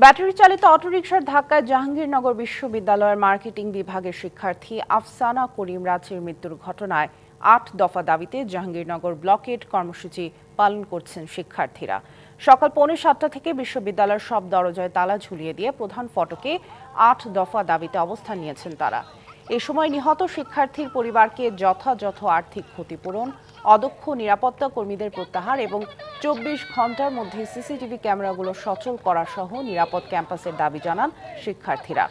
Battery চালিত অটোরিকশার ধাক্কায় জাহাঙ্গীরনগর বিশ্ববিদ্যালয়ের মার্কেটিং বিভাগের শিক্ষার্থী আফসানা করিম রাচির মৃত্যুর ঘটনায় ৮ দফা দাবিতে জাহাঙ্গীরনগর ব্লকেড কর্মসূচি পালন করছেন শিক্ষার্থীরা। সকাল 6:45 থেকে বিশ্ববিদ্যালয়ের সব দরজায় তালা ঝুলিয়ে দিয়ে প্রধান ফটকে ৮ দফা দাবিতে অবস্থান নিয়েছেন তারা। এ সময় নিহত শিক্ষার্থীর পরিবারকে যথাযথ আর্থিক ক্ষতিপূরণ, অদক্ষ নিরাপত্তা কর্মীদের প্রত্যাহার এবং 24 ঘন্টার মধ্যে সিসিটিভি ক্যামেরাগুলো সচল করা সহ নিরাপদ ক্যাম্পাসের দাবি জানান শিক্ষার্থীরা।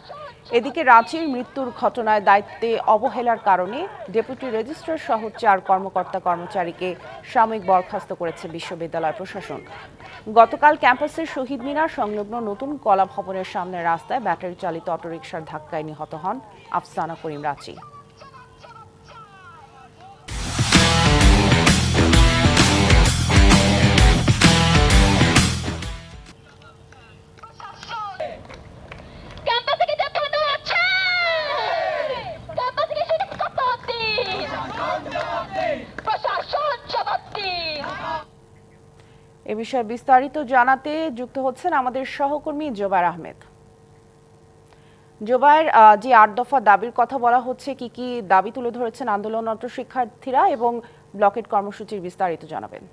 এদিকে রাঁচির মৃত্যুর ঘটনায় দায়িত্বে অবহেলার কারণে ডেপুটি রেজিস্ট্রার সহ 4 কর্মচারীকে সাময়িক বরখাস্ত করেছে বিশ্ববিদ্যালয় প্রশাসন। গতকাল ক্যাম্পাসের শহীদ মিনার সংলগ্ন নতুন কলা ভবনের সামনে রাস্তায় ব্যাটারি চালিত অটোরিকশার ধাক্কায় নিহত হন আফসানা করিম রাচি। এ বিষয়ে বিস্তারিত জানাতে যুক্ত হচ্ছেন আমাদের সহকর্মী জোবায়ের আহমেদ। জোবায়ের, যে ৮ দফা দাবির কথা বলা হচ্ছে, কি কি দাবি তুলে ধরেছেন আন্দোলনরত শিক্ষার্থীরা এবং ব্লকের কর্মসূচির বিস্তারিত জানাবেন।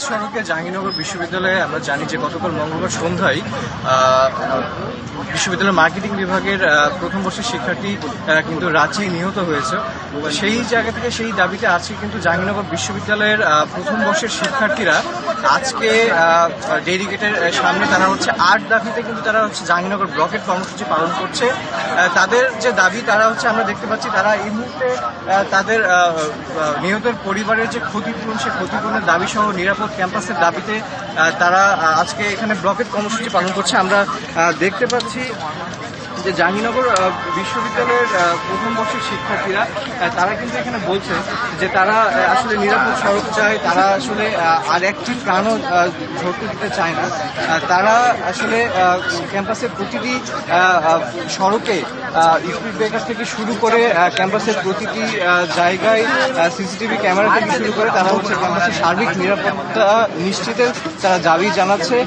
সড়কে জাহাঙ্গীরনগর বিশ্ববিদ্যালয়ে আমরা জানি যে গতকাল মঙ্গলবার সন্ধ্যায় বিশ্ববিদ্যালয়ের মার্কেটিং বিভাগের প্রথম বর্ষের শিক্ষার্থী কিন্তু রাঁচি নিহত হয়েছে। সেই জায়গা থেকে সেই দাবিতে আজকে কিন্তু জাহাঙ্গীরনগর বিশ্ববিদ্যালয়ের প্রথম বর্ষের শিক্ষার্থীরা আজকে ডেডিকেটের সামনে তারা ৮ দাবিতে কিন্তু তারা জাহাঙ্গীরনগর ব্লকের কর্মসূচি পালন করছে। তাদের যে দাবি তারা আমরা দেখতে পাচ্ছি তারা এই মুহূর্তে তাদের নিহতের পরিবারের যে ক্ষতিপূরণ সেই ক্ষতিপূরণের দাবি সহ নিরাপদ ক্যাম্পাসের দাবিতে তারা আজকে এখানে ব্লকের কর্মসূচি পালন করছে। আমরা দেখতে পাচ্ছি যে জাহাঙ্গীরনগর বিশ্ববিদ্যালয়ের প্রথম বর্ষের শিক্ষার্থীরা তারা কিন্তু এখানে বলছে যে তারা আসলে নিরাপদ সড়ক চায়, তারা আসলে আর একটি প্রাণও ঝরতে দিতে চায় না। তারা আসলে ক্যাম্পাসের প্রতিটি সড়কে স্পিড ব্রেকার থেকে শুরু করে ক্যাম্পাসের প্রতিটি জায়গায় সিসিটিভি ক্যামেরা থেকে শুরু করে তারা ক্যাম্পাসের সার্বিক নিরাপত্তা নিশ্চিতের তারা দাবি জানাচ্ছে।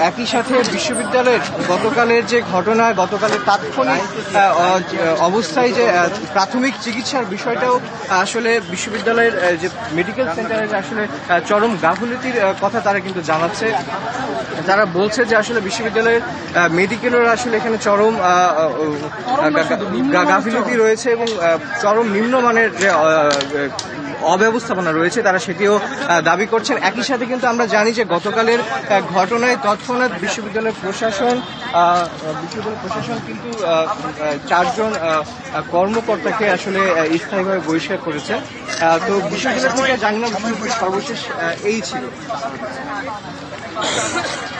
একই সাথে বিশ্ববিদ্যালয়ের গতকালের যে ঘটনা, গতকালের তাৎক্ষণিক অবস্থায় যে প্রাথমিক চিকিৎসার বিষয়টাও আসলে বিশ্ববিদ্যালয়ের যে মেডিকেল সেন্টারের আসলে চরম গাফিলতির কথা তারা কিন্তু জানাচ্ছে। তারা বলছে যে আসলে বিশ্ববিদ্যালয়ের মেডিকেলের আসলে এখানে চরম গাফিলতি রয়েছে এবং চরম নিম্নমানের যে অব্যবস্থাপনা রয়েছে তারা সেটিও দাবি করছেন। একই সাথে কিন্তু আমরা জানি যে গতকালের ঘটনায় তৎক্ষণাৎ বিশ্ববিদ্যালয় প্রশাসন কিন্তু 4 জন কর্মকর্তাকে আসলে স্থায়ীভাবে বহিষ্কার করেছে। তো বিশ্ববিদ্যালয় থেকে জাহাঙ্গীরনগর সর্বশেষ এই ছিল।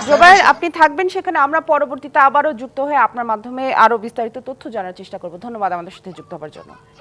জোবায়ের, আপনি থাকবেন সেখানে, আমরা পরবর্তীতে আবারও যুক্ত হয়ে আপনার মাধ্যমে আরো বিস্তারিত তথ্য জানার চেষ্টা করব। ধন্যবাদ আমাদের সাথে যুক্ত হওয়ার জন্য।